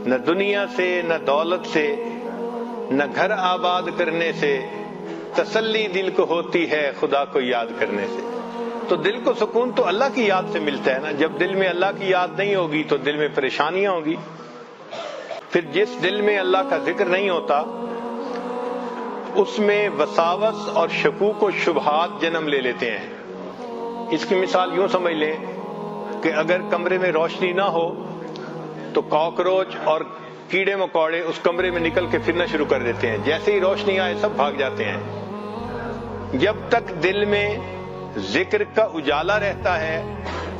نہ دنیا سے، نہ دولت سے، نہ گھر آباد کرنے سے، تسلی دل کو ہوتی ہے خدا کو یاد کرنے سے۔ تو دل کو سکون تو اللہ کی یاد سے ملتا ہے نا۔ جب دل میں اللہ کی یاد نہیں ہوگی تو دل میں پریشانیاں ہوگی۔ پھر جس دل میں اللہ کا ذکر نہیں ہوتا اس میں وساوس اور شکوک و شبہات جنم لے لیتے ہیں۔ اس کی مثال یوں سمجھ لیں کہ اگر کمرے میں روشنی نہ ہو تو کاکروچ اور کیڑے مکوڑے اس کمرے میں نکل کے پھرنا شروع کر دیتے ہیں، جیسے ہی روشنی آئے سب بھاگ جاتے ہیں۔ جب تک دل میں ذکر کا اجالا رہتا ہے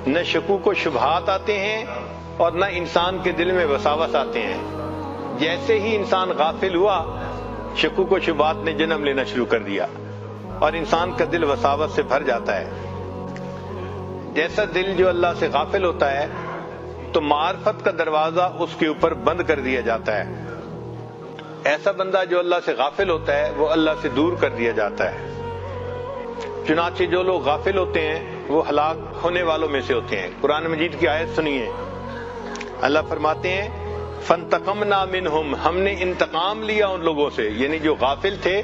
نہ شکوک و شبہات آتے ہیں اور نہ انسان کے دل میں وساوس آتے ہیں۔ جیسے ہی انسان غافل ہوا شکوک و شبہات نے جنم لینا شروع کر دیا اور انسان کا دل وساوس سے بھر جاتا ہے۔ جیسا دل جو اللہ سے غافل ہوتا ہے تو معرفت کا دروازہ اس کے اوپر بند کر دیا جاتا ہے۔ ایسا بندہ جو اللہ سے غافل ہوتا ہے وہ اللہ سے دور کر دیا جاتا ہے۔ چنانچہ جو لوگ غافل ہوتے ہیں وہ ہلاک ہونے والوں میں سے ہوتے ہیں۔ قرآن مجید کی آیت سنیے، اللہ فرماتے ہیں فَانْتَقَمْنَا مِنْهُمْ، ہم نے انتقام لیا ان لوگوں سے، یعنی جو غافل تھے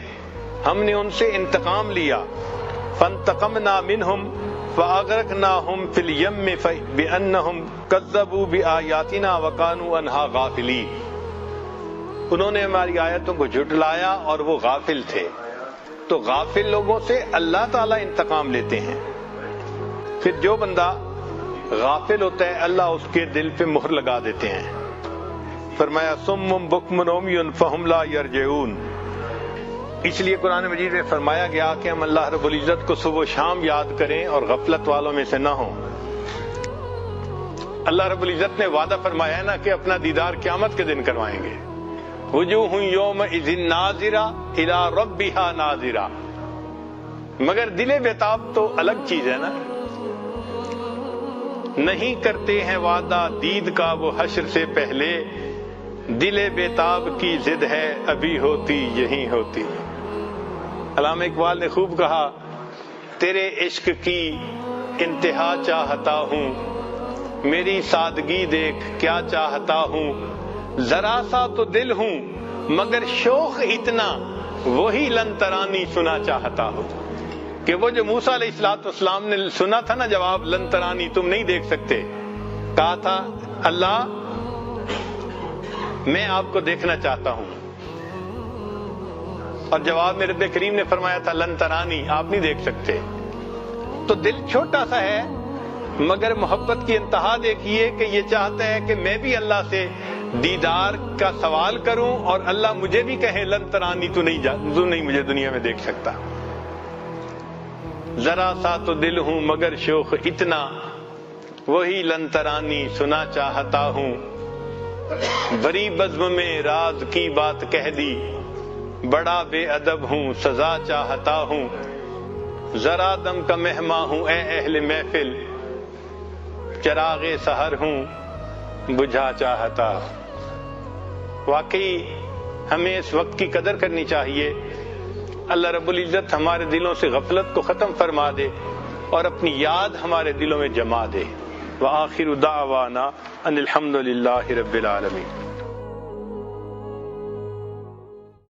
ہم نے ان سے انتقام لیا۔ فَانْتَقَمْنَا مِنْهُمْ فَأَغْرَقْنَاهُمْ فِي الْيَمِّ بِأَنَّهُمْ كَذَّبُوا بِآيَاتِنَا وَكَانُوا عَنْهَا غَافِلِينَ، انہوں نے ہماری آیتوں کو جھٹلایا اور وہ غافل تھے۔ تو غافل لوگوں سے اللہ تعالیٰ انتقام لیتے ہیں۔ پھر جو بندہ غافل ہوتا ہے اللہ اس کے دل پہ مہر لگا دیتے ہیں۔ فرمایا صم بکم عمی فہم لا یرجعون، اس لیے قرآن مجید میں فرمایا گیا کہ ہم اللہ رب العزت کو صبح و شام یاد کریں اور غفلت والوں میں سے نہ ہوں۔ اللہ رب العزت نے وعدہ فرمایا ہے نا کہ اپنا دیدار قیامت کے دن کروائیں گے۔ وجوہ یومئذ ناظرہ الی ربہا ناظرہ، مگر دل بیتاب تو الگ چیز ہے نا۔ نہیں کرتے ہیں وعدہ دید کا وہ حشر سے پہلے، دل بیتاب کی ضد ہے ابھی ہوتی یہی ہوتی۔ علامہ اقبال نے خوب کہا تیرے عشق کی انتہا چاہتا ہوں، میری سادگی دیکھ کیا چاہتا ہوں، ذرا سا تو دل ہوں مگر شوق اتنا، وہی لن ترانی سنا چاہتا ہوں۔ کہ وہ جو موسیٰ علیہ السلام نے سنا تھا نا جواب لن ترانی، تم نہیں دیکھ سکتے، کہا تھا اللہ میں آپ کو دیکھنا چاہتا ہوں، اور جواب میں رب کریم نے فرمایا تھا لن ترانی، آپ نہیں دیکھ سکتے۔ تو دل چھوٹا سا ہے مگر محبت کی انتہا دیکھیے کہ یہ چاہتا ہے کہ میں بھی اللہ سے دیدار کا سوال کروں اور اللہ مجھے بھی کہے لن ترانی، تو نہیں مجھے دنیا میں دیکھ سکتا۔ ذرا سا تو دل ہوں مگر شوق اتنا، وہی لن ترانی سنا چاہتا ہوں، بری بزم میں راز کی بات کہہ دی، بڑا بے ادب ہوں سزا چاہتا ہوں، ذرا دم کا مہماں ہوں اے اہل محفل، چراغ سحر ہوں بجھا چاہتا۔ واقعی ہمیں اس وقت کی قدر کرنی چاہیے۔ اللہ رب العزت ہمارے دلوں سے غفلت کو ختم فرما دے اور اپنی یاد ہمارے دلوں میں جما دے۔ وآخر دعوانا ان الحمد للہ رب العالمین۔